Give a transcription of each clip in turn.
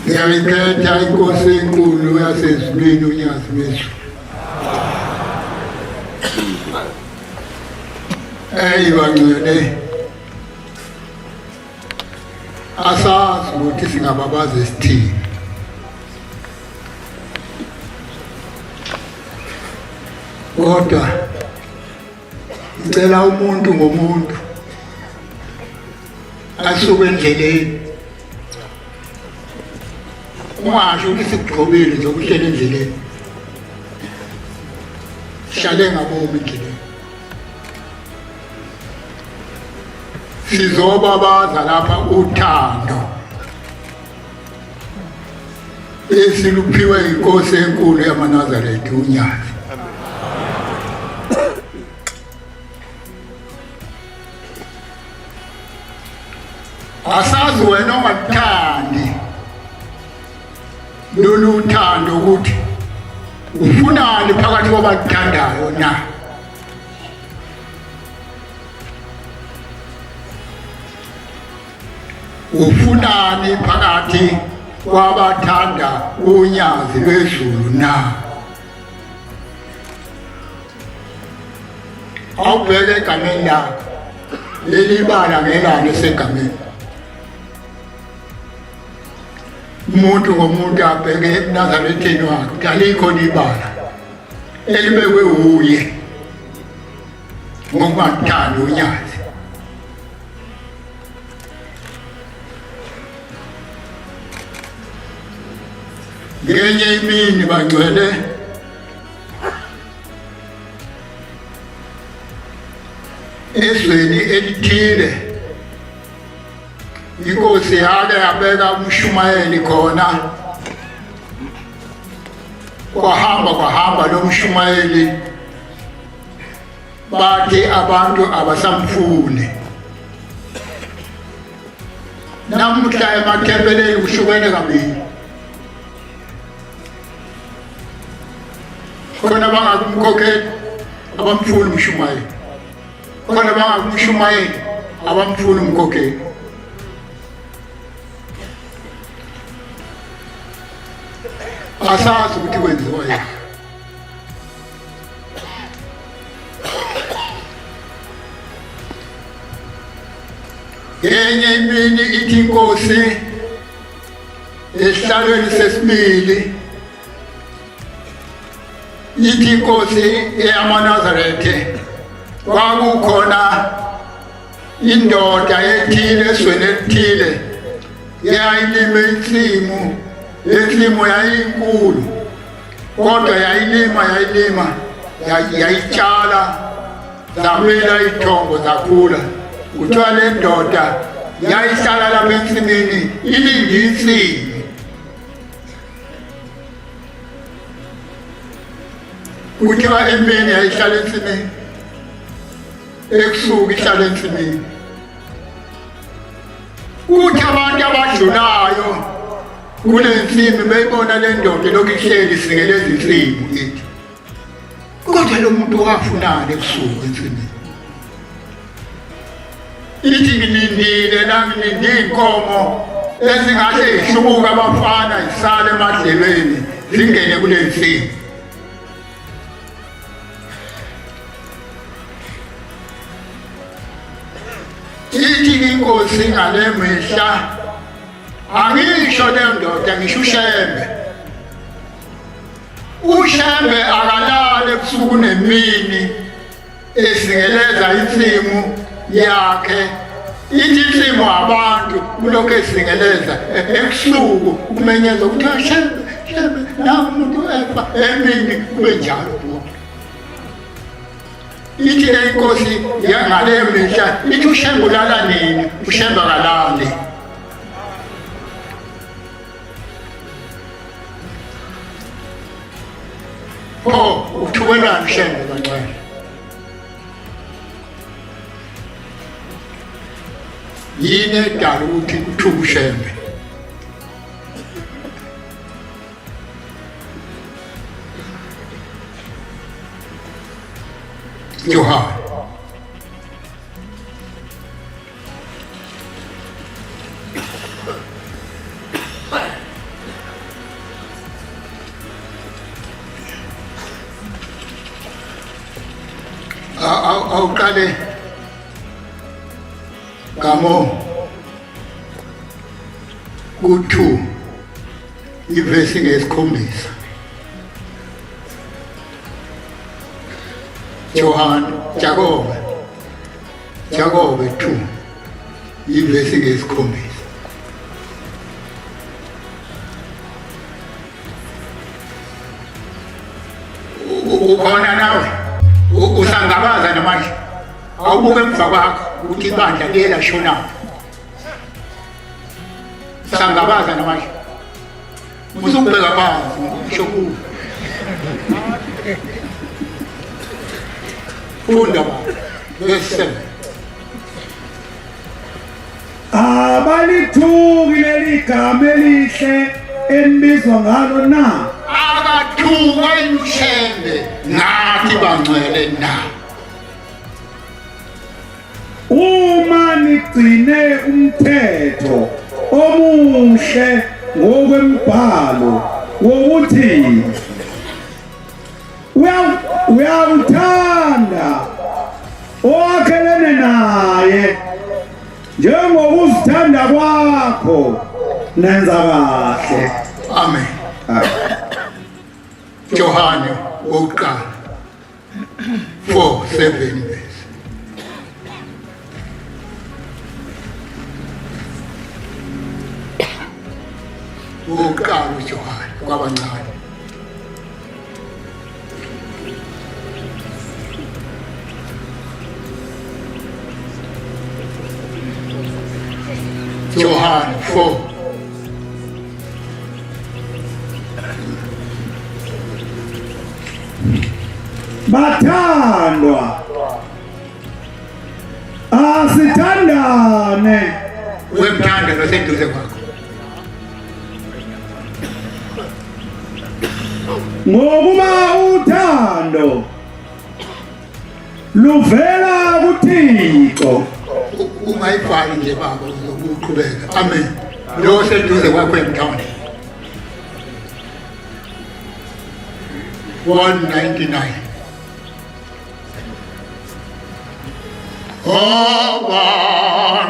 Ngiyayikhetha inkosi enkulu yasezulwini uNyazi wethu. Bangcwele, asazi ukuthi singababazi isithini. Kodwa ngicela umuntu ngomuntu asuke endleleni. Ungasho ukuthi sikugqobile nje ukuhlela endleleni. Sihlale ngabomi endleleni. Sizobabaza lapha uthando esiluphiwe inkosi enkulu yamaNazaretha uNyazi. Asazi wena ongathandi lolu thando ukuthi ufunani phakathi kwabathandayo na? Ufunani phakathi kwabathanda uNyazi lwezulu na? Awubheke egameni lakho lelibala ngelani esegameni. Umuntu ngomuntu abheke eNazaretheni wakhe ukuthi alikho libala elibekwe uye ngokungathandi uNyazi. Ngenye imini bangcwele ezweni elithile inkosi yake yabeka uMshumayeli khona. Kwahamba lo Mshumayeli, bathi abantu abasamfuni. Namuhla emathempeleni kuhlukene kabili. Khona bangakumkhokheli abamfuni uMshumayeli, khona bangakumshumayeli abamfuni umkhokheli. Asazi ukuthi kwenziwa yini. Ngenye imini ithi inkosi esihlalweni sesibili, ithi inkosi eyamaNazaretha kwakukhona indoda ethile esweni elithile yayilime insimu. Insimu yayinkulu kodwa yayilima yayitshala zamila ithongo zakhula. Kuthiwa le ndoda yayihlala lapha ensimini ilinde insimu. Kuthiwa emini yayihlala ensimini, ebusuku ihlala ensimini. Kuthi abantu abadlulayo kule nsimu beyibona le ndoda lokhu ihleli isingeleza insimu ithi, kodwa lo muntu wafunani ebusuku ensimini? Ithi ngilindile nangilinde iy'nkomo ezingahle zihlubuke abafana zisale emadlelweni zingene kule nsimu. Ithi inkosi ngale mihla, angisho le ndoda, ngisho uShembe. uShembe akalala ebusuku nemini esingeleza insimu yakhe. Ithi insimu abantu kulokhu esingeleza ebusuku kumenyeza ukuthi Shembe nawe umuntu efa, emini kube njalo futhi. Ithi le inkosi ngale mihla ithi uShembe ulala nini? uShembe akalali. Uthubelana uShembe kancane. Yini edala ukuthi kuthuba uShembe? Johana awuqale ngamo ku-2 ivesi ngesikhombisa. Jakobe 2 ivesi ngesikhombisa. Ukhona nawe usangabaza namanje awubuke emva kwakho ukuthi ibandla liye lashonaphi. Sangabaza namanje uzubheka phansi ngisho kuwe funda verse 7. Abalithuki leli gama elihle enibizwa ngalo na. Abathuka emthembe nathi bangcwele na. Uma nigcine umthetho omuhle ngokwembhalo wokuthi uyawuthanda owakhelene naye njengokuzithanda kwakho nenza kahle. Amen. Johane 4:7 verse. Uqala uJohane kwabancane. Johane 4. Bathandwa asithandane wemthanda noseduze kwakho ngokuba uthando luvela kuThixo. Ungayibhali nje baba ukuqhubeka. Amen. Lo seduze kwakho emthanda 199. Abantwana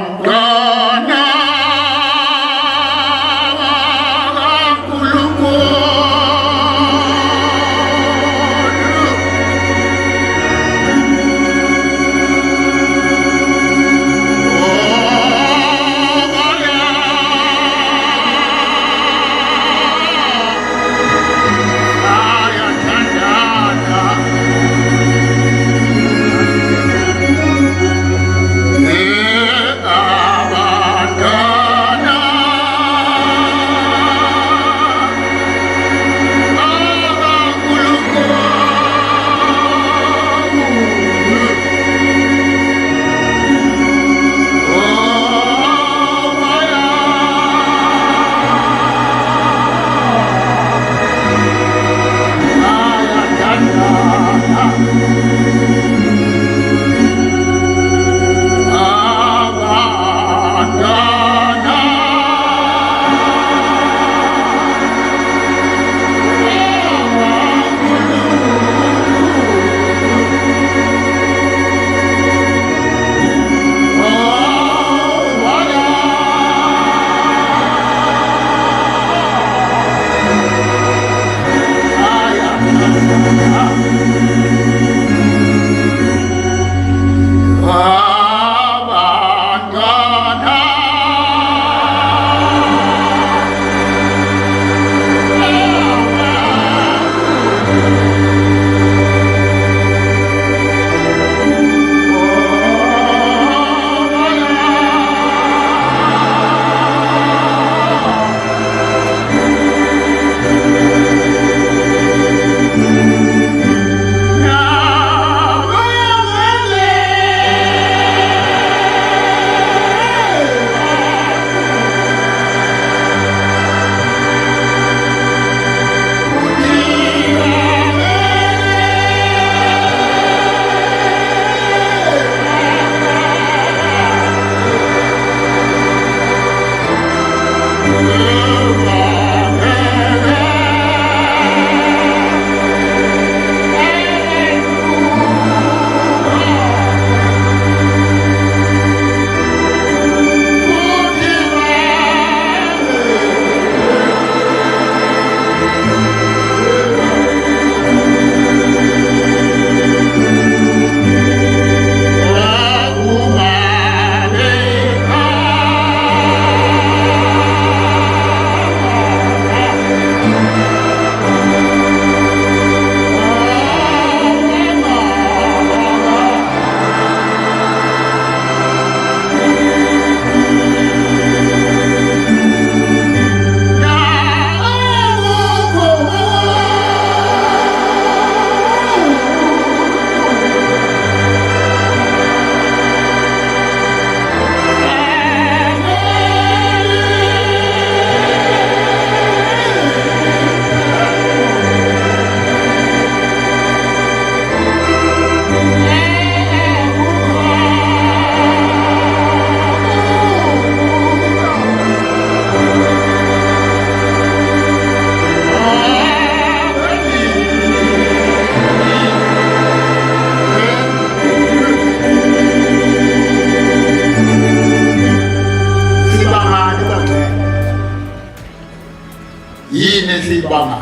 esiyibanga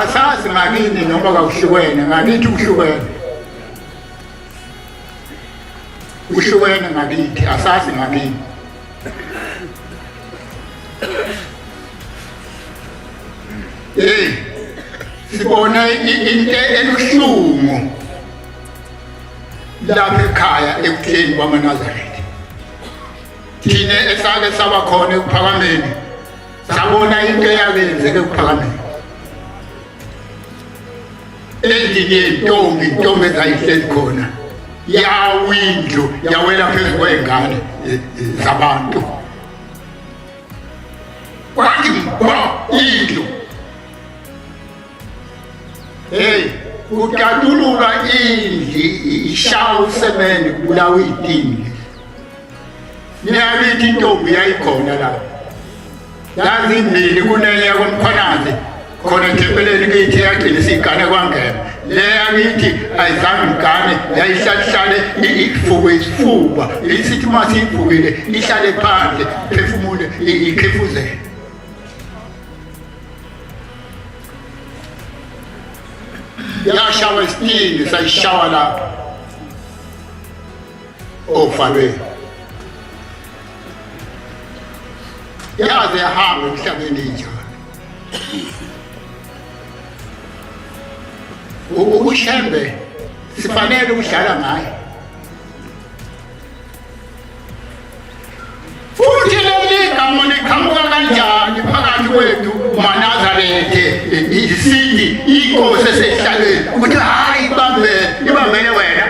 asazi ngakini noma kawuhlukene ngakithi uhlukene ngakithi asazi ngakini sibona into eluhlungu lapha ekhaya ekutheni kwamaNazaretha thina esake saba khona ekuphakameni sabona into eyakenzeka ekuphakameni endlini intombi ezayihleli khona yawindlu yawela phezu kwey'ngane zabantu kwathi mbo indlu kutatuluka indli ishawa usemende kubulawa iy'tini niyakithi intombi yayikhona lapho yazimbili kunenye yakwamkhwanazi khona ethempeleni kithi yagcina isiy'gane kwangena le yakithi ayizange igane yayihlalihlale ifuke isifuba isithi uma siyivukile ihlale phandle iphefumule ikhefuzele yashawa isitini sayishawa lapho ofalweni yaze yahamba emhlabeni injalo uShembe sifanele ukudlala ngaye futhi leli gama liqhamuka kanjani phakathi kwethu maNazaretha isithi inkosi esehlalweni ukuthi hayi ibambele wena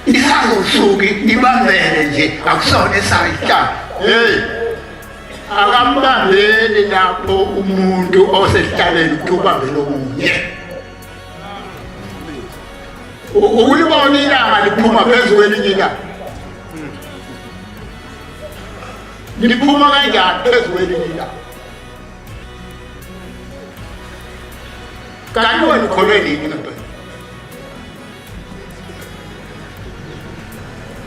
isazosuki ibambele nje akusona esayihla akambambeli lapho umuntu osehlaleni ukubambela omunye ukulibona ilanga liphuma phezu kwelinye ilanga liphuma kanjani phezu kwelinye ilanga kanti wena ukholwe nini ngempela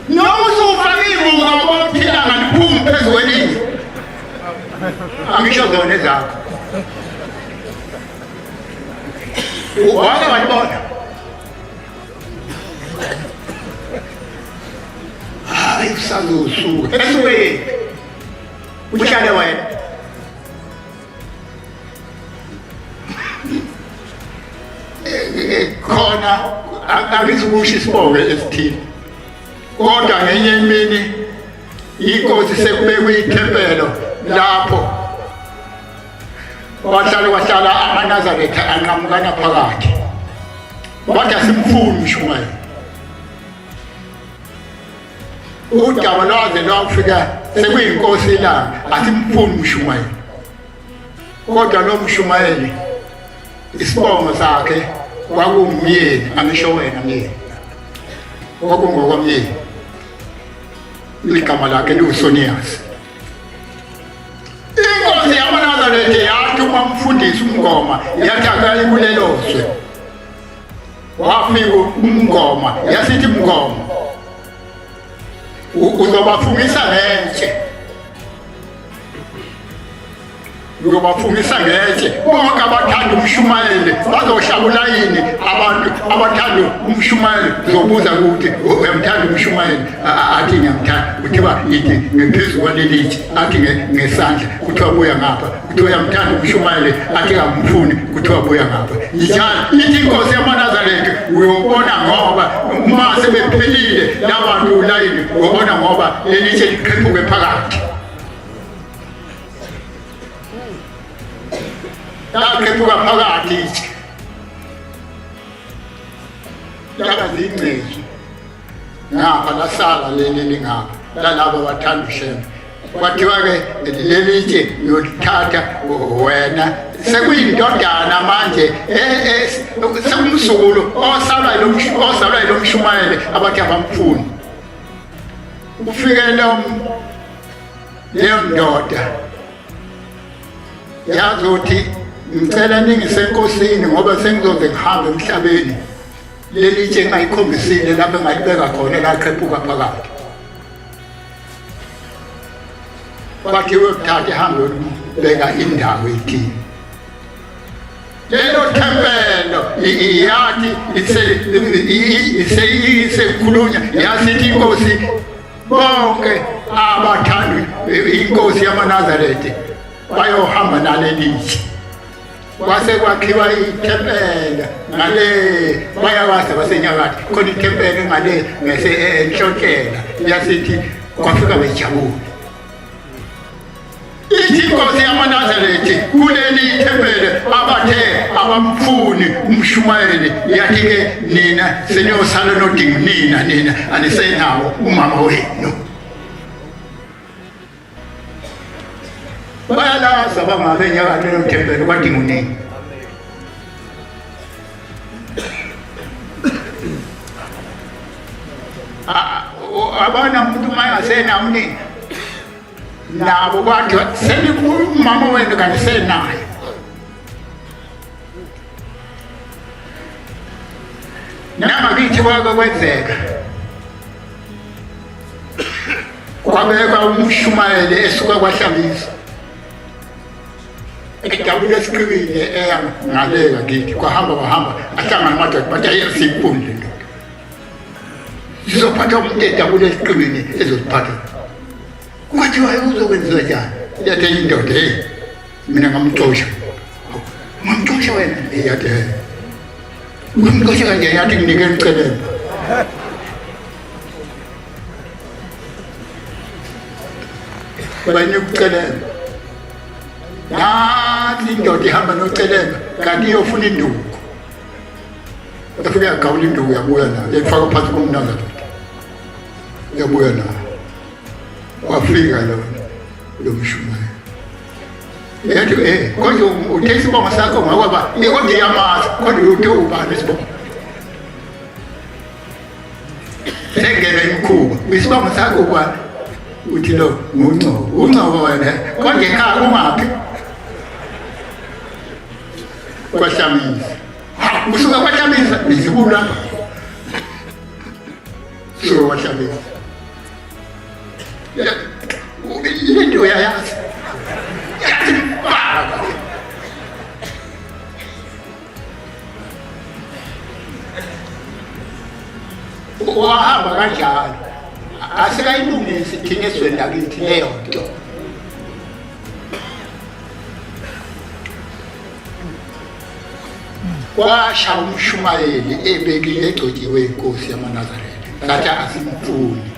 noma usufake imuka ngoba ilanga liphuma phezu kwelinye angisho zona zakho wake walibona hayi usazosuka esuke uhlale wena khona angizukusho isibongo esithile kodwa ngenye imini inkosi sekubekwe ithempelo lapho kwahlala amaNazaretha anqamukana phakathi kodwa simfuni uMshumayeli udaba lwaze lwafika sekuyinkosi ilanga asimfuni uMshumayeli kodwa lo Mshumayeli isibongo sakhe kwakuwumyeni angisho wena myeni kwakungokwamyeni igama lakhe liwuSoniyasi inkosi yamaNazaretha yathi uma mfundisi uMngoma yathi akayi kulelozwe wafika uMngoma yasithi Mngoma uzobafungisa ngetshe bonke abathanda uMshumayeli bazoshaya ulayini abantu abathanda uMshumayeli zobuza ukuthi uyamthanda uMshumayeli athi ngiyamthanda kuthiwa yithi ngephezu kwalelithi athi ngesandla kuthiwa buya ngapha kuthiwa uyamthanda uMshumayeli athi kamfuni kuthiwa buya ngapha njalo ithi inkosi yamaNazaretha uyobona ngoba uma sebephelile labantu ulayini uyobona ngoba lelithi liqhephuke phakathi yaqhephuka phakathi yakazingcezu ngapha lasala leli ngapha lalabo bathanda uShembe kwathiwa-ke lelitshe uyolithatha wena sekuyindodana manje sekumzukulu osalwa yilo Mshumayeli abathi abamfuni ufike leyo ndoda yazothi ngicela ningisenkosini ngoba sengizoze ngihambe emhlabeni lelitshe engayikhombisile lapho engalibeka khona laqhephuka phakathi kwathiwe kuthatha hambe beka indawo ethile lelo thempelo iyathi isekhulunywa yasithi inkosi bonke abathanda inkosi yamaNazaretha bayohamba nalelithi kwase kwakhiwa ithempelo ngale bayakwazi basenyakatho khona ithempelo ngale enhlokela yasithi kwafika bejabule ithi inkosi yamaNazaretha kuleli thempelo abathe abamfuni umshumayeli yathi-ke nina seniyosala nodinga nina anisenawo umama wenu bayalaza bangabe enyakatho yothempelo kwadinga unini abana umuntu mayasena unini nabo kwathi umama wenu kanisenayo nangakithi kwake kwenzeka kwabeka umshumayeli esuka kwahlabisa ekujabule esiqikile eya ngale ngakithi kwahamba ahlangana amadoda bathi ayesiphundle ndoda sizophatha umuntu ejabule esiqikile ezoziphatha kwathiwa uzokwenziwa njani yathi indoda mina ngamxosha wena yathi ukumxosha kanjani yathi nginike emcelemba bayinika ucelemba nathi indoda ihamba nocelemba kanti iyofuna induku yafika yagawula induku yabuya nayo yayifaka phansi komNazaretha yabuya nayo wafika lo mshumayeli yathi konje uthe isibongo sakho ngakwaba kodwa iyamazi kodwa uthe ubani isibongo sengena imkhuba isibongo sakho ubani uthi lo uncobo wena konje ekhaya ungaphi kwaHlamisa usuka kwaHlamisa bizibula suka kwaHlamisa into yayazi wahamba kanjalo asikayilungisi thina ezweni lakithi leyo nto kwasha umshumayeli ebekile egcotshiwe inkosi yamaNazaretha ngathi asimfuni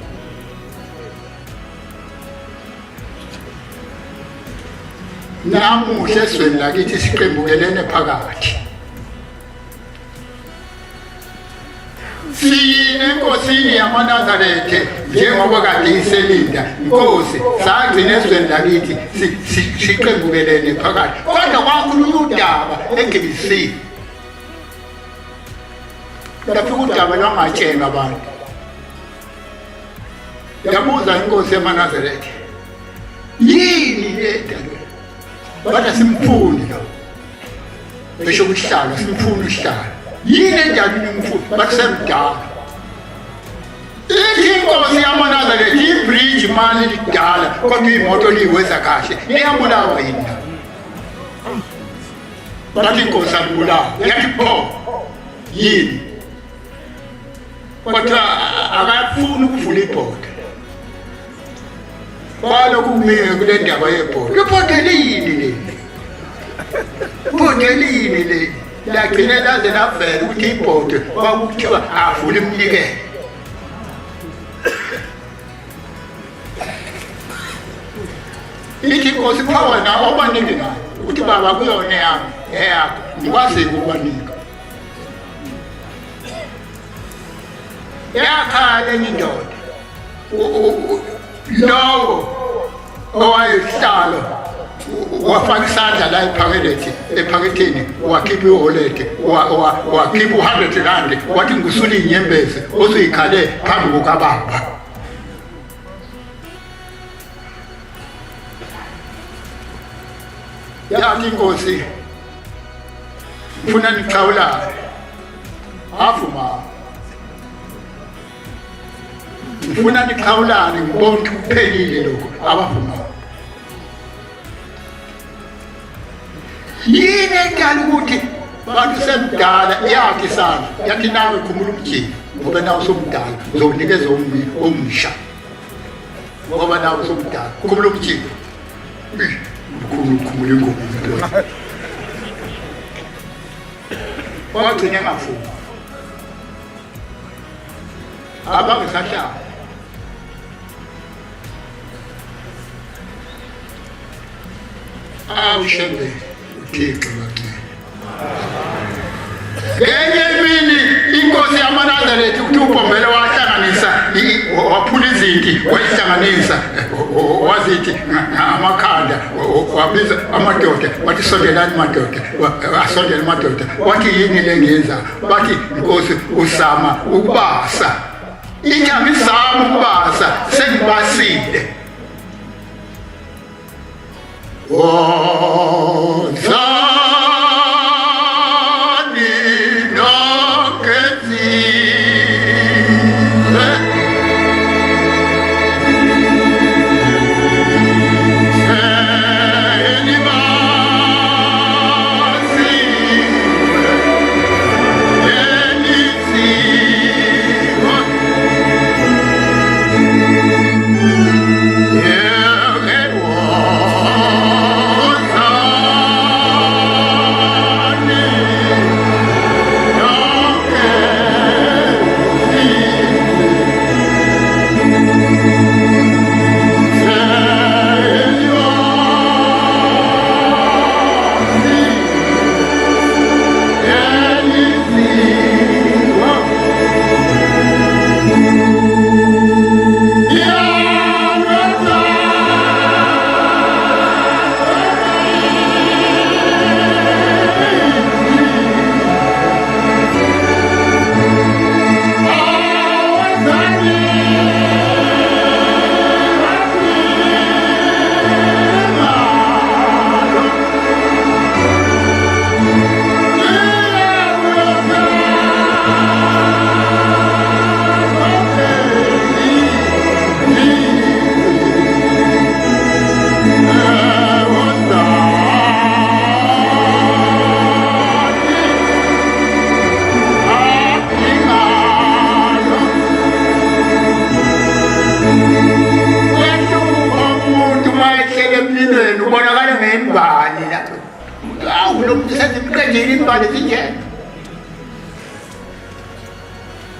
namuhla ezweni lakithi siqembukelene phakathi siyile enkosini yamaNazaretha njengoba kade iselinda inkosi sagcina ezweni lakithi siqembukelene phakathi kodwa kwakhulunywa udaba eGibisini lapho udaba lwangatshelwa abantu yabuza inkosi yamaNazaretha yini le bathi simfuni lo besho ukuhlala simfuni uhlala yini enjani nimfuni bathi semdala ithi inkosi yamaNazaretha ibridge mali lidala kodwa imoto liyiweza kahle iyabulawa yini bathi inkosi abulawa yathi pho yini kodwa akafuni ukuvula ibhoda kwalokhu kumile kule ndaba yebhoda ibhodelini le lagcine laze lavela ukuthi ibhoda kwakuthiwa avule imnikelo ithi inkosi pha wena obanike nayo ukuthi baba kuyona yami eyakho ngikwazi ukubanika yakhala enye indoda lowo owayehlala wafaka isandla la ephaketheni wakhipha iholete wakhipha u-100 rand wathi ngusula inyembezi osuyikhale phambi kukababa yathi inkosi ngifuna nikhawulane avuma ngifuna nikhawulane ngibona ukuthi kuphelile lokho abavuma yini edala ukuthi bantu semdala yakhe isandla yathi nawe khumula umjini ngoba nawe usomdala uzokunikeza omsha ngoba nawe usomdala khumula umjini khumula ingoma wagcina engafuni abangisahlala awushembe uThixo bancane ngenye imini inkosi yamaNazaretha ukuthi uBhombela wahlanganisa waphula izinti wayihlanganisa wazithi amakhanda wabiza amadoda wathi sondelani madoda asondela madoda wathi yini le ngenza bathi inkosi uzama ukubasa inyama izama ukubasa sengibasile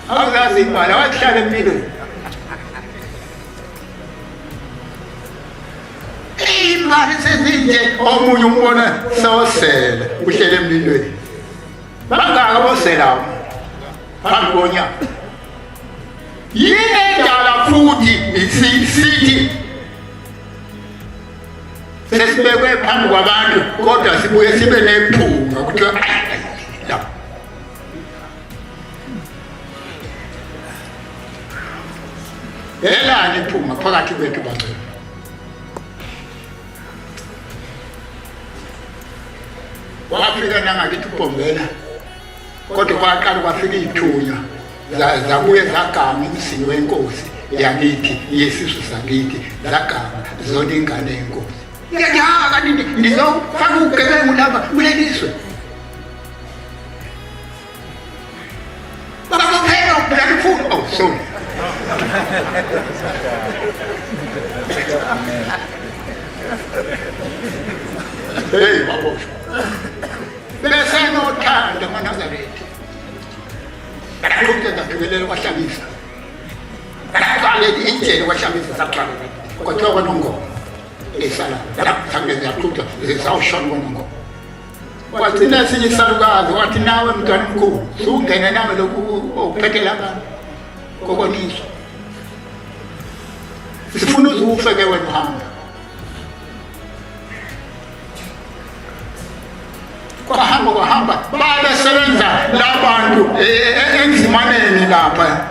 awuzazimbala wahlala emlilweni imali sezinje omunye umbona sawusela uhlele emlilweni bangaka bosela phambi konyaka yini endala futhi sithi sesibekwe phambi kwabantu kodwa sibuye sibe nephunga ukuthi elani iphuma phakathi kwethu bangcwele wafika nangakithi uBhombela kodwa kwaqala kwafika izithunywa zabuye zagama emsini wenkosi yakithi yesizwe sakithi zagama zona ingane yenkosi ngiyajaka kanti ndizofaka ugebengu lapha kuleliswe babaphela ukubulala imfuyo oh sorry hey babosho besenothanda amaNazaretha bakuthenga phekelele kwahlabisa bakaqale indlela kwahlabisa saqala kwathiwa kwanongoma esala lapha yaxutha zisawushona kwanongoma wagcina sinye isalukazi wathi nawe mntwana omkhulu sungena nami lokhu ukuphekela abantu kokoniswa sifuna uzufeke wena uhamba kwahamba babesebenza labantu enzimaneni lapha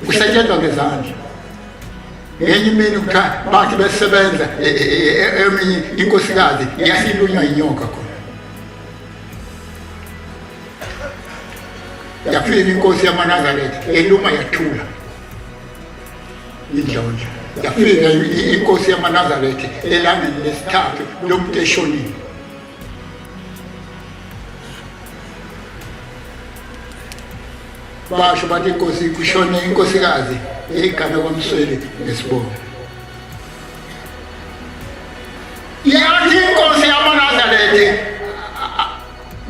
kusetshenzwa ngezandla ngenye imini kuthiwa bathi besebenza eminye inkosikazi yasilunywa inyoka khona yafika inkosi yamaNazaretha eluma yathula indlondlo yafika inkosi yamaNazaretha elangeni lesithathu lomuntu eshonile. Basho bathi inkosi kushone inkosikazi igama kwaMsweli nesibongo. Yathi inkosi yamaNazaretha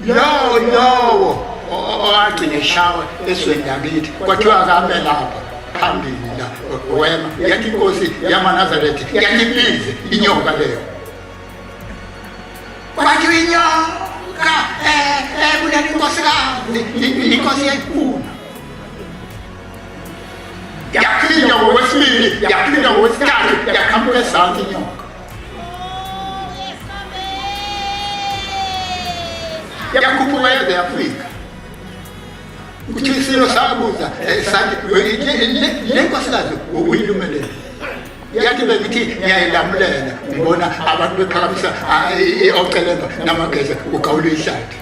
lowo owagcina eshawa esweni lakithi kwathiwa akabe lapha phambili la wema. Yathi inkosi yamaNazaretha yayibize inyoka leyo, kwathi inyoka kuleli nkosikazi inkosi yayifuna. Yaphinda ngokwesibili, yaphinda ngokwesithathu, yaqhamuka ezansi inyoka. Yakhuphuka yaze yafika. Uthi isilo sabuza sathi le nkosikazi uyilumelele. Yathi bekithi ngiyayilamulela ngibona abantu bephakamisa ocelemba namageza ugawula ihlathi.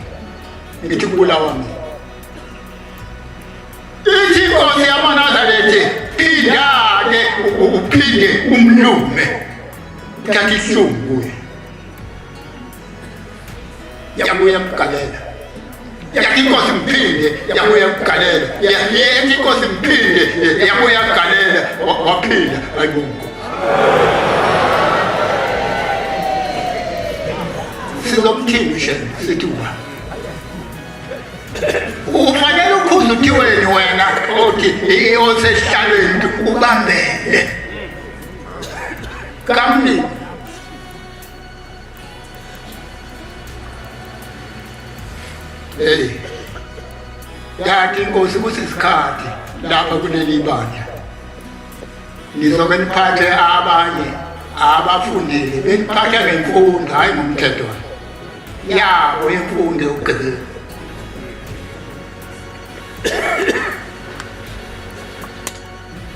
Ngithi kubulawa mina. Ithi inkosi yamaNazaretha phindake uphinde umlume thatha ihlungu kuye. Yabuya emgalela. Yathi inkosi mphinde yabuya emgalela. Yathi inkosi mphinde yabuya emgalela waphila ayibongo. Sizomthini shema sithi uba ufanele ukhuze uthiweni wena othi osesihlalweni ubambele kamni. Yathi inkosi kusisikhathi lapha kuleli bandla nizoke niphathe abanye abafundile beniphathe ngemfundo hayi ngomthetho yabo imfundo yokugqibela.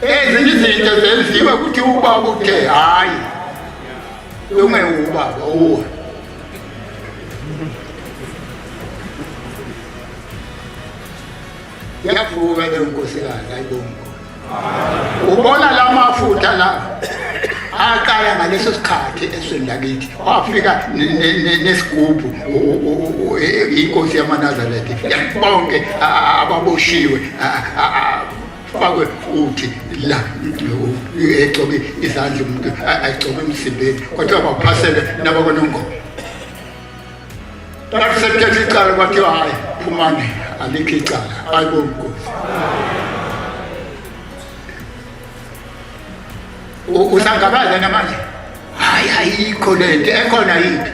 Ezinye izinto zenziwa ukuthi ubaba uthe hayi ungewubaba uwe. Yavuka le nkosikazi ayibongo. Ubona la mafutha la aqala ngaleso sikhathi esweni lakithi wafika nesigubhu inkosi yamaNazaretha bonke ababoshiwe fakwe uthi la egcobe izandla umuntu agcobe emsimbeni kwathiwa baphasele nabakonongoma. Lapho sekuthetha icala kwathiwa hayi phumane alikho icala ayibongo. Usangabaza namanje hayi ayikho lento ekhona yiphi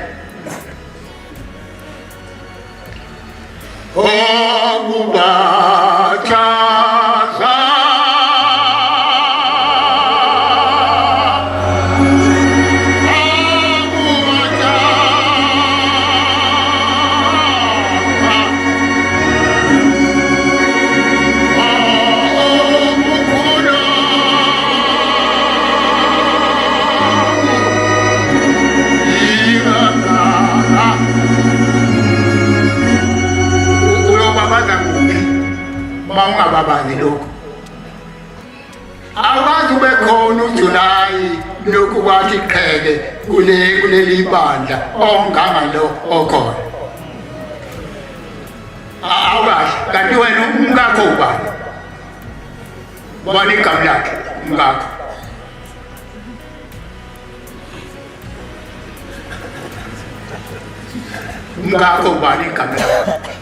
okubachaza ungababazi lokho. Akwazi ube khona uJulayi lokhu kwathi qheke kuleli bandla ongangalo okhona. Awukahle kanti wena umkakho ubani? Bona igama lakhe umkakho. Umkakho ubani igama lakhe?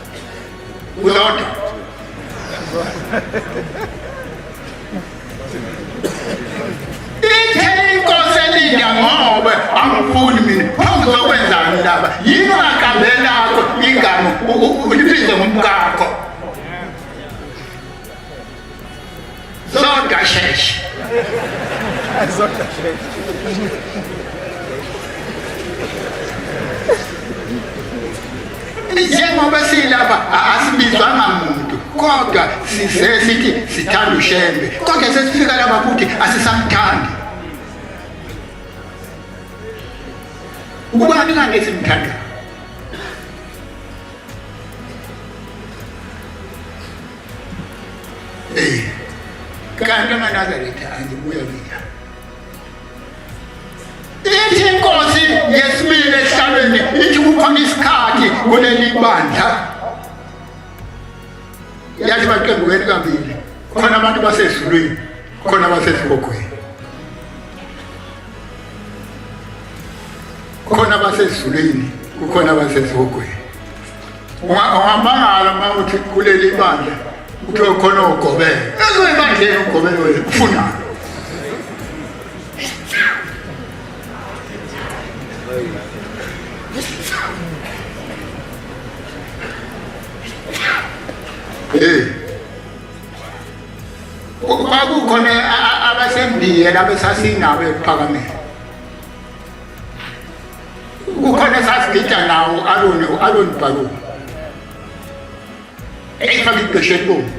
Uzodwa. Ithe inkosi elinda ngoba angifuni mina awuzokwenzani ndaba yini akambela lakho ingamo ulibize ngomkakho zonke sheshe zonke sheshe njengoba silapha asibizwanga muntu kodwa sithi sithanda ushembe kodwa sesifika lapha futhi asisamthandi. Ubani kanti simthanda? Kanti amaNazaretha angibuya mina ithi inkosi yesibili esihlabeni ithi kukhona isikhathi kuleli bandla yathi baqembukeni kabili khona abantu basezulwini khona basezibhokweni khona basezulwini kukhona abasezibhokweni ungamangala uma uthi kuleli bandla kuthiwa khona ugobela ekubandleni ugobela ufunani kwakukhona abasembiye labesasinabo ephakameni kukhona sasigida nawo aloni bhalu eyifaka ibhesheni bomu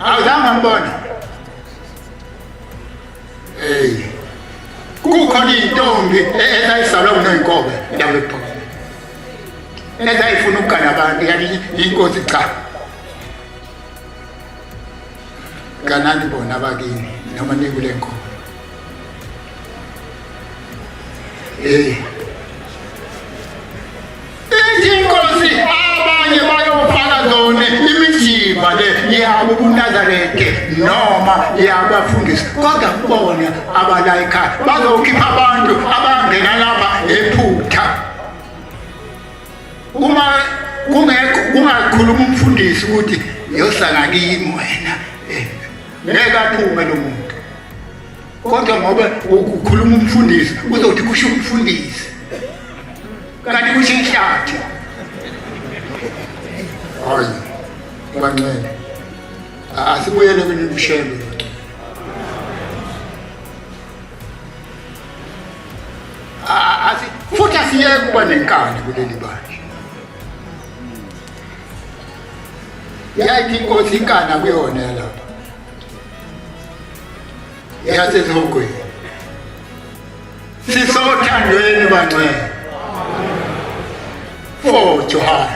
awuzange ngibona kukhona iy'ntombi ezayizalwa kunoyinkobe labo ephakameni ezayifuna ukugana abantu yathi inkosi cha ganani bona abakini noma nikule nkomo ithi inkosi abanye bayofaka zona imijiva le yabo kuNazarethe noma yabafundisi kodwa kubona abala ekhaya bazokhipha abantu abangena lapha ephutha uma kungakhuluma umfundisi ukuthi yohlala kimi wena ngeke aphume lo muntu kodwa ngoba ukukhuluma umfundisi uzothi kusho umfundisi kanti kusho inhlathi hayi bancane asibuyele kwimshebe futhi asiyeke kuba nenkani kuleli bandla yayithi inkosi inkana kuyona lapha yasezihogweni sisothandweni bancane 4 John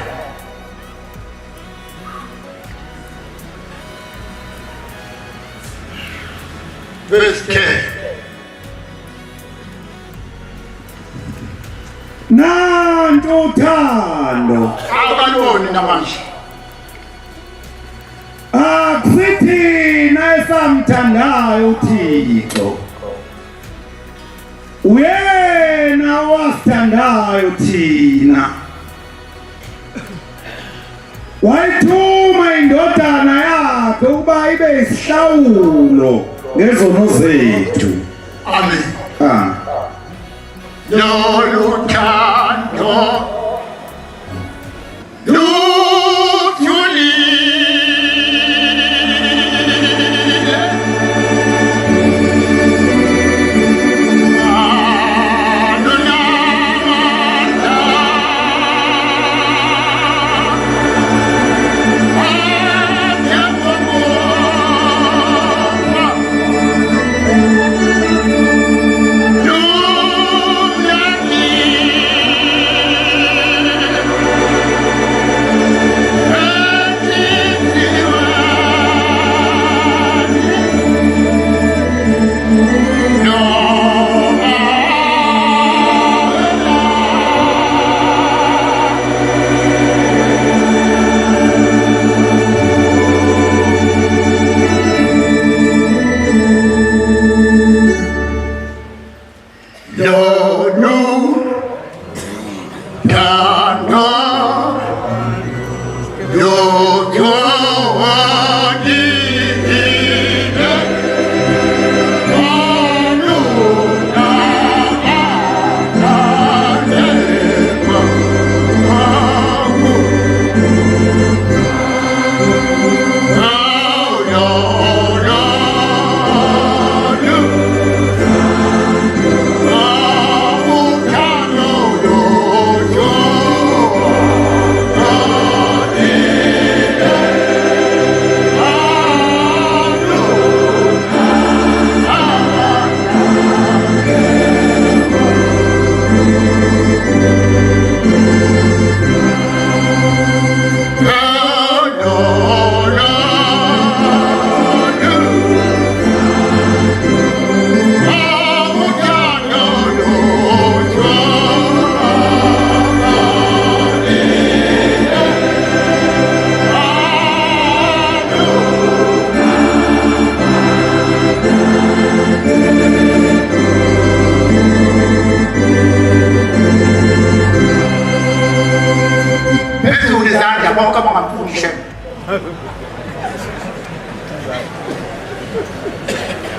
verse 10 nanto uthando abaliboni namanje akuthina esamthandayo uThixo uyena wasithandayo thina wayithuma indodana yakhe ukuba ibe isihlawulo ngezono zethu amen lolu thando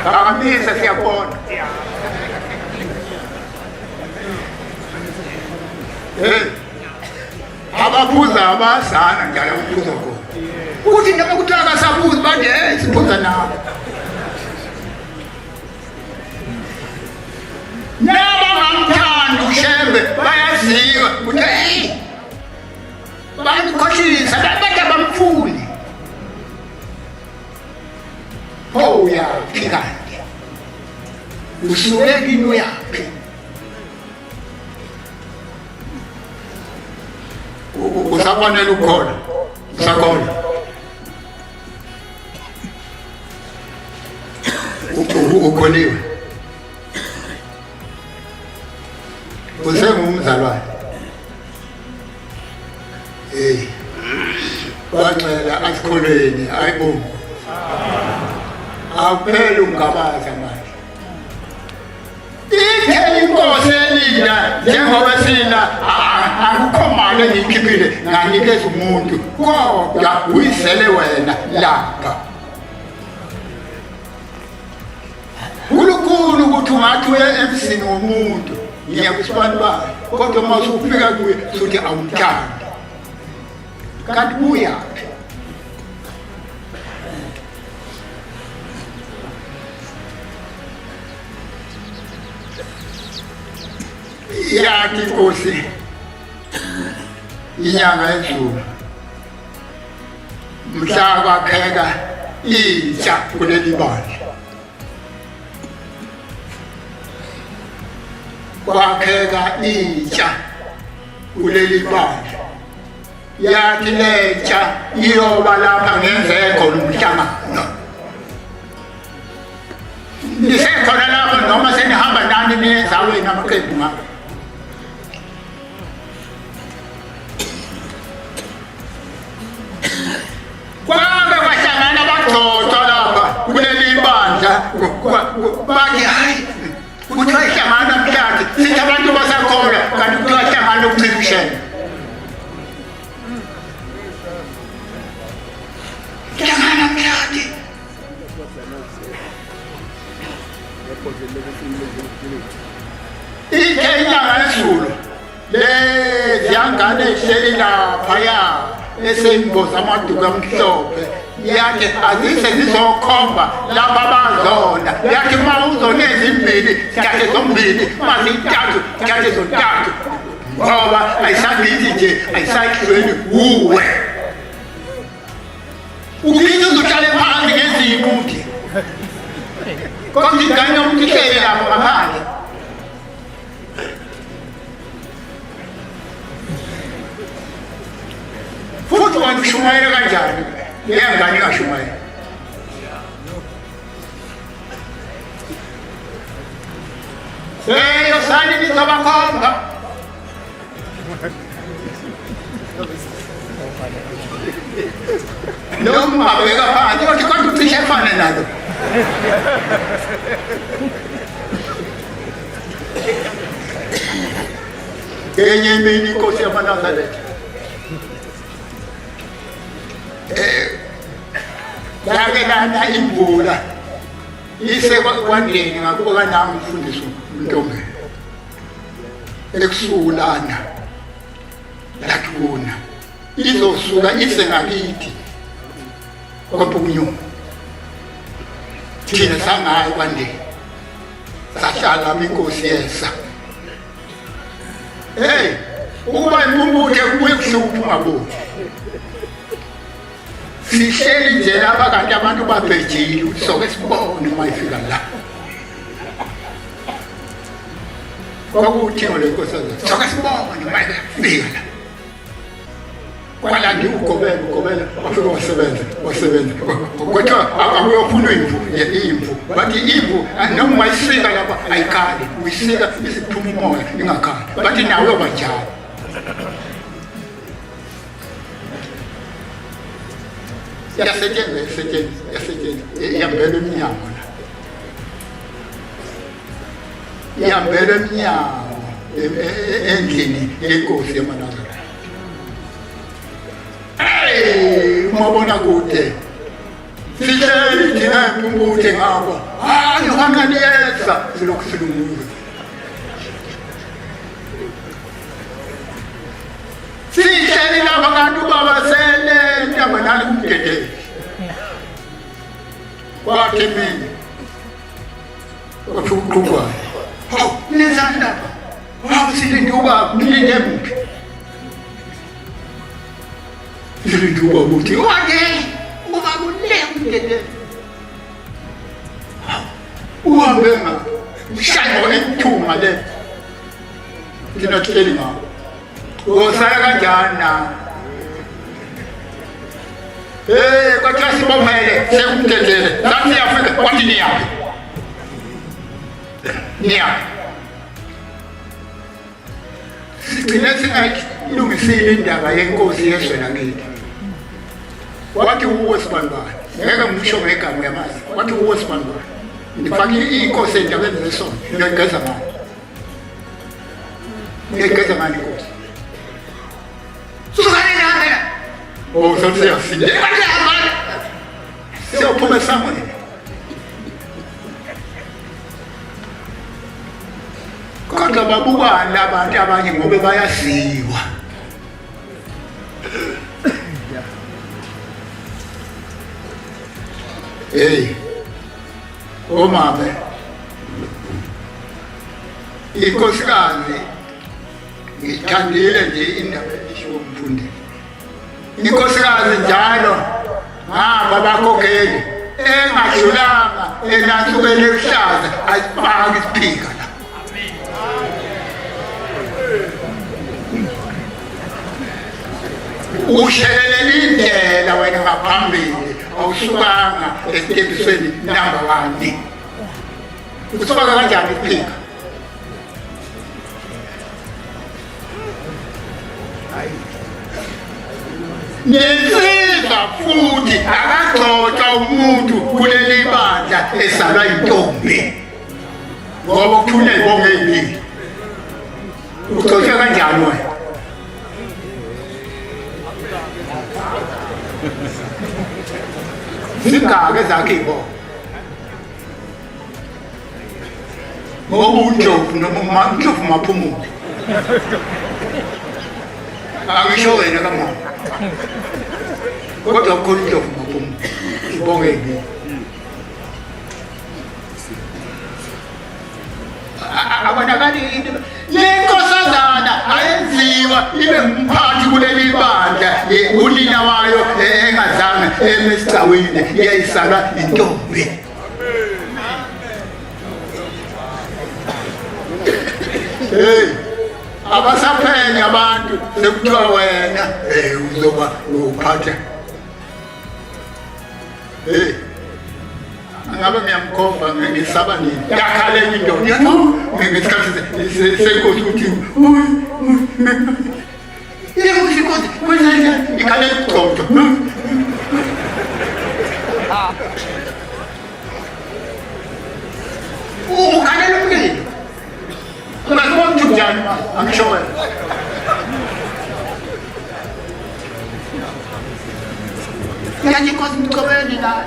Phakamisa siyabona. Abaphuza abazana njalo uphuza khona. Uthi noma kuthiwa akasaphuzi bathi siphuza nawe. Nabangamthandi uShembe bayaziwa ukuthi bayamkhohlisa bathi abamfuni. Uyaphi kanti? Usuke kini uyaphi? Usafanele ukhona. Usakhona. Ukholiwe. Usengumzalwane. Baxela asikholweni ayibonga. Akuphele ungabaza manje. Ithe inkosi elinda njengoba sina akukho mali engikhiphile nganikeza umuntu kodwa uyizele wena lapha. Kulukhulu ukuthi ungathi uye emsini womuntu ngiyakusibani bayo kodwa uma usufika kuye uthi awumthandi. Kanti uyaphi? Yathi inkosi inyanga yedlula mhla kwakheka intsha kuleli bandla. Kwakheka intsha kuleli bandla. Yathi lentsha iyoba lapha ngenzeko nomhlangano. Nisekhona lapho noma senihamba nani niyezaweni amaqembu ngapha. Kwake kwahlangana abagcotshwa lapha kuleli bandla bathi hayi ukuthi wahlangana mhlanje sithi abantu basakholwa kanti ukuthi wahlangana ukucibishela. Hlangana mhlanje. Ithe inyanga yezulu leziyangane ehleli laphaya esemboza amaduku amhlophe yathi azise zizokhomba lapha bazona. Yathi uma uzona ezimbili sithathe zombili uma ziyithathu sithathe zontathu ngoba ayisabizi nje ayisayidlweni uwe. Ubizi uzohlale phansi ngezimuthi kodwa ingane yomuntu ihleli lapho ngaphandle. Futhi wangishumayela kanjani? Ngiyangani ngashumayela. Yosani nizobakhomba. Noma abeka phansi kodwa kodwa ucishe efane nalo. Ngenye imini inkosi yamaNazaretha lake lana imvula ise kwandleni ngakubo kanami umfundisi uNtombela ekusulana lathuna izosuka ise ngakithi kwaPhunyuka thina sangayi kwandleni sahlala inkosi yesa. Ukuba imbumbuthe kubuye kuhlupha ungaboni. Sihleli nje lapha kanti abantu babhejile ukuthi soke sibone uma ifika la. Kwakuthi ngole nkosazana soke sibone uma ifika la. Kwala ngiugobela wafika wasebenza. Kodwa akuyofuna imvu. Bathi imvu noma isika lapha ayikhali. Uyisika isiphuma umoya ingakhali. Bathi nawe uyobanjalo. Yasetshenziswa ihambela eminyango la. Ihambela eminyango endlini yenkosi yamaNazaretha. Umabona kude sihleli thina ukuthi ngabo hayi wanganiyeza silokhu silungile sihleli lapha kanti ubaba sele ntamba nali kumdedeli kwathi mina wathukukwa hawu nenzani lapha hawu silinde ubaba nilinde muphi silinde ubaba ukuthi wake ubaba ule kumdedeli uhambe mshaya emthuma le thina tsheli ngabo usaya kanjani na kwathiwa sibophele sekumdedele sathi siyafika kwathi niyaphi sigcine singayilungisile indaba yenkosi yezwe lakithi wathi uwe sibanibani ngeke ngisho ngegama uyamazi wathi uwe sibanibani ndifake inkosi endabeni zesono ngiyayigeza ngani inkosi suzane ngane sathi siyafika siyophuma esamweni kodwa babukani abantu abanye ngobe bayaziwa omame inkosikazi ngithandile nje indaba esho umfundi inkosikazi njalo ngaba bakhokheli engadlulanga enasukele ehlaza ayifaki isiphika la ushelelela indlela wena ngaphambili awusukanga esitebisweni number 1 usufaka kanjani isiphika nesiza futhi akagxotshwa umuntu kuleli bandla esalwa intombi ngoba kuthule ibonge ezibili ugxotshwa kanjani wena zingake zakhe ibonge ngoba uNdlovu noma uNdlovu maphumulo angisho wena kama kodwa ukhona uNdlovu maphumulo ibonge ezibili abonakali into lenkosazana ayenziwa ibe umphathi kuleli bandla unina wayo engazange emesicawini iyayisalwa intombi abasaphenya abantu sekuthiwa wena uzoba uphatha ngabe ngiyamkhomba ngisaba nini yakhalela indoda ngesikhathi senkosi ukuthi inkosi kwenza ikhalela uCoco ukhalela umlilo ungasibona ukuthi njani angisho wena ngiyayikhosi mchobeni naye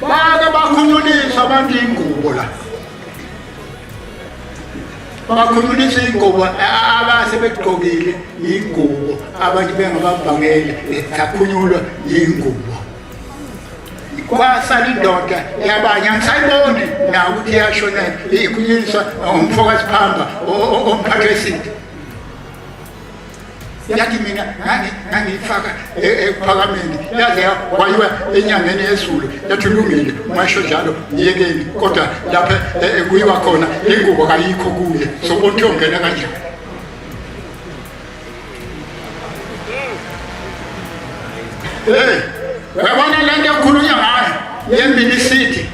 bake bakhululiswa abantu ingubo la bakhululisa ingubo abasebegqokile ingubo abantu bengababhangele zakhunyulwa ingubo kwasala indoda yabanye angisayiboni nawe ukuthi iyashona ikhunyiswa umfokazi phamba omphathi wesintu yathi mina ngangifaka ephakameni yaze wayiwa enyangeni yezulu yathi ulungile masho njalo yekeni kodwa lapha kuyiwa khona ingubo kayikho kuye so bonke ongena kanjani wabona lento ekhulunywa ngayo yembili sithi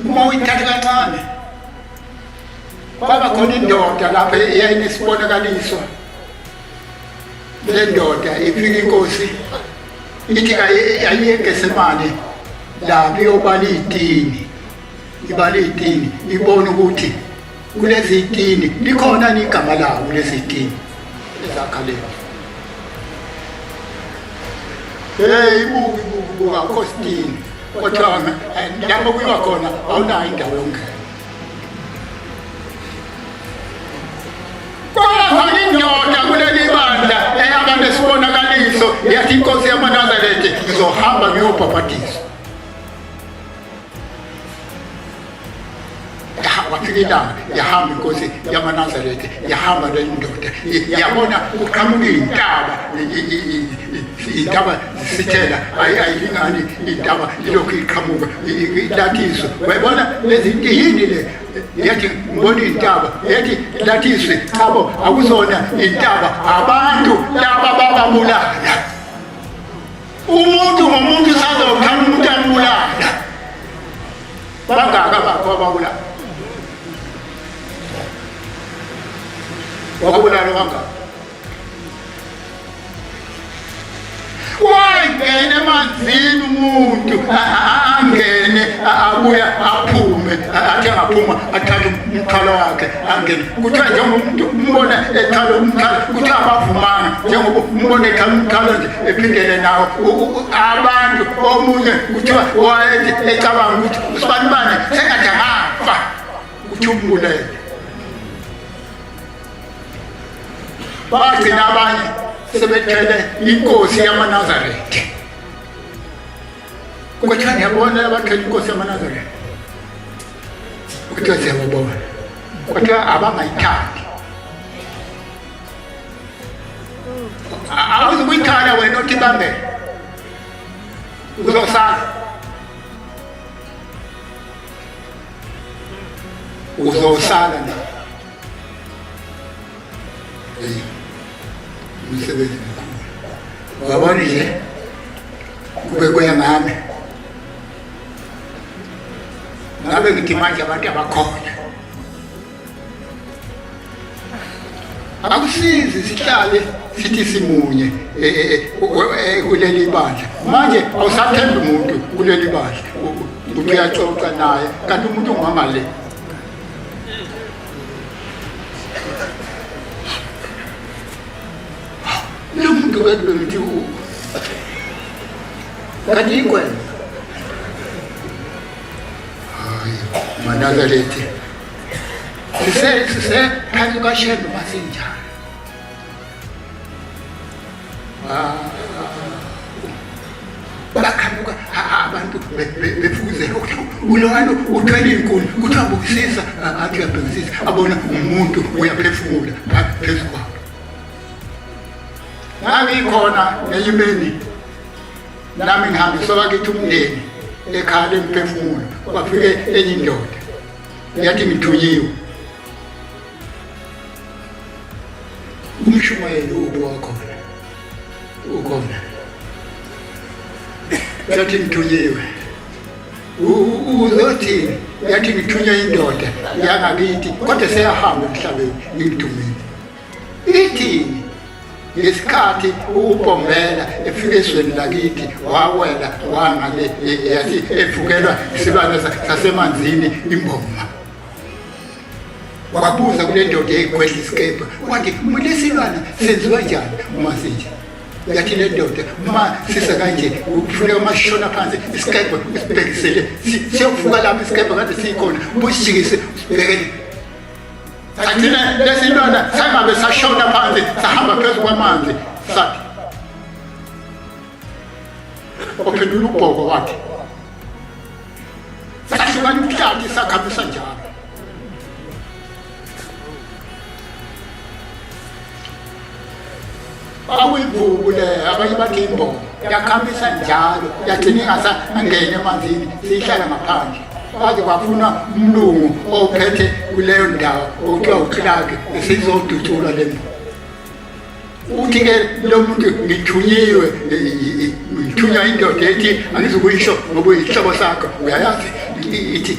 uma uyithatha kancane kwaba khona indoda lapha eyayinesibonakaliso le ndoda ifika inkosi ithi ayiyengesemali lapho iyobala iy'tini ibala iy'tini ibona ukuthi kulezi iy'tini likhona n'igama lawo kulezi iy'tini ezakhaleni ibuka Costini kodwa lapho kuyiwa khona awunayo indawo yongena. Kwakhona indoda kuleli bandla eyaba nesibonakaliso yathi inkosi yamaNazaretha ngizohamba ngiyobhabhadisa. Wafika ilanga yahamba inkosi yamaNazaretha yahamba le ndoda yabona uqhamuka iy'ntaba zisithela ayilingani iy'ntaba ilokhu iqhamuka ilathiswe. Wayibona lezi nto yini le? Yathi ngibona iy'ntaba yathi lathiswe chabo akuzona iy'ntaba abantu laba bababulala. Umuntu ngomuntu sazothanda umuntu ambulala. Bangaka bababulala? Wabulala kangaka? Wangena emanzini umuntu angene abuya aphume athi angaphuma athathe umthwalo wakhe angene. Kuthiwa njengomuntu umbona ethwala umthwalo kuthiwa abavumanga njengoba umbona ethwala umthwalo nje ephindele nawo abantu omunye kuthiwa wayethi ecabanga ukuthi usibanibane sengathi angafa kuthi umbulele. Bagcina abanye sebethele inkosi yamaNazaretha. Kuthiwa ngiyabona abathele inkosi yamaNazaretha kuthiwa siyababona kuthiwa abangayithandi. Awuzukuyithanda wena othi bambele uzosala na umsebenzi wabona nje kube kuya ngami ngabe ngithi manje abantu abakhona akusizi sihlale sithi simunye kuleli bandla. Manje awusathembi umuntu kuleli bandla uthi uyaxoxa naye kanti umuntu ungangale. Lo muntu bethi kanti yingwenya. Hayi maNazaretha sise phansi kaShembe masinjani. Bakhamuka abantu befuzela ukuthi ulwana uthwele inkuni kuthiwa bukisisa athi uyabhekisisa abona umuntu uyaphefumula phezu kwabo. Ngangikhona ngenyimeni nami ngihambisa bakithi umndeni ekhala emphefumulo kwafike enye indoda yathi ngithunyiwe. Umshumayeli ubuwakhona ukhona yathi ngithunyiwe. Uzothini? Yathi ngithunywe indoda yangakithi kodwa seyahamba emhlabeni ngithumile. Ithini? Ngesikhathi uBombela efike ezweni lakithi wawela wangale yathi efukelwa isibane sasemanzini imboma. Wabuza kule ndoda eyikwehla isikebhe wathi mulesilwana senziwa njani uma sinje. Yathi le ndoda uma sisa kanje kufuneka mashona phansi isikebhe usibhekisele siyokufuka lapha isikebhe kade sikhona busijikise usibhekele. Sathina lesilwana sangabe sashona phansi sahamba phezu kwamanzi sathi ophendula ubhoko wathi sahlukana umhlathi sakhambisa njalo. Awuyivubu le abanye bathi imbobo yakhambisa njalo yagcina ingasangena emanzini siyihlala ngaphandle. Waze kwafuna umlungu ophethe kuleyo ndawo okuthiwa uClark esizodutsula le mbobo. Uthi-ke lo muntu ngithunyiwe ngithunywa indoda ethi angizukuyisho ngoba uyisihlobo sakho uyayazi ithi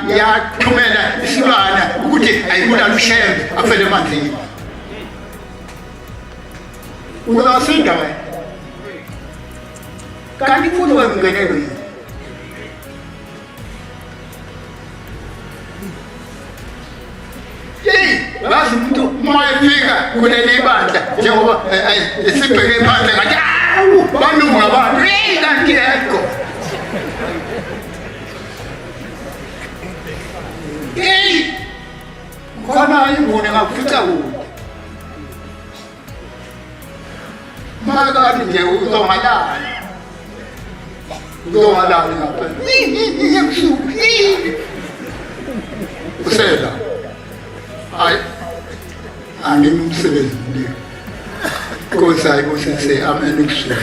yathumela isilwana ukuthi ayibulala uShembe afele emanzini. Uzasinda wena kanti futhi wemngenelo yini? Wazi umuntu uma efika kuleli bandla njengoba esibheke phansi ngathi Awu balunga abantu kanti ekho. Khona imboni ngakufica kude. Maka nje uzongalala. Uzongalala ngapha. Ngiyakusuka. Usela. Hayi. Angimsebenzi nje. Kosayi kusese amene kusuka.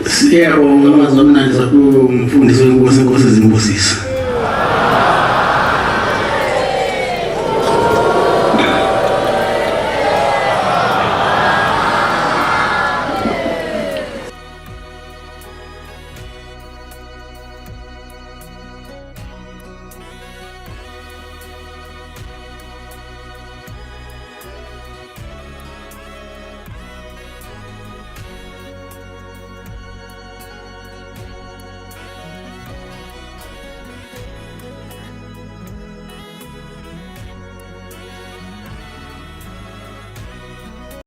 Siyabonga amazwi amnandi kumfundisi wenkosi Zimbusisa.